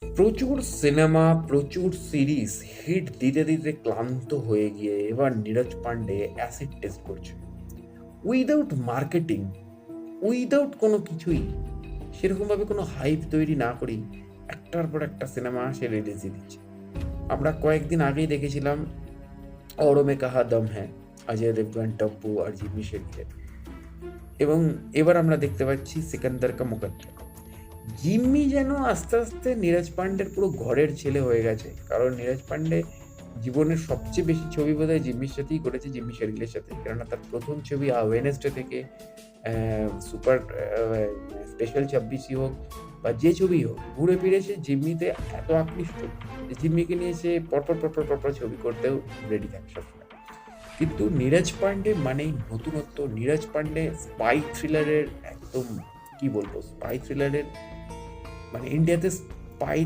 প্রচুর সিনেমা, প্রচুর series hit দিতে দিতে ক্লান্ত হয়ে গিয়ে এবার নীরজ পান্ডে অ্যাসিড টেস্ট করছে। উইদাউট মার্কেটিং, উইদাউট কোনো কিছুই, সেরকমভাবে কোনো হাইপ তৈরি না করেই একটার পর একটা সিনেমা সে রিলিজ দিয়ে দিচ্ছে। আমরা কয়েকদিন আগেই দেখেছিলাম औरों में कहा दम है, অজয় দেবগন, টপ্পু আর জিম্মি শেরগিলের। এবং এবার আমরা দেখতে পাচ্ছি সিকান্দার কা মুকদ্দর। জিম্মি যেন আস্তে আস্তে নীরজ পান্ডের পুরো ঘরের ছেলে হয়ে গেছে, কারণ নীরজ পান্ডে জীবনের সবচেয়ে বেশি ছবি বোধহয় জিম্মির সাথেই করেছে, জিম্মি শেরগিলের সাথে। কেননা তার প্রথম ছবি ওয়েনেসডে থেকে সুপার স্পেশাল 26ই হোক বা যে ছবি হোক, ঘুরে ফিরে সে জিম্মিতে এত আকৃষ্ট যে জিম্মিকে নিয়ে সে পরপর পরপর পরপর ছবি করতেও রেডি থাকে সবসময়। কিন্তু নীরজ পান্ডে মানেই নতুনত্ব। নীরজ পান্ডে স্পাই থ্রিলারের একদম, কি বলবো, স্পাই থ্রিলারের, মানে ইন্ডিয়াতে স্পাই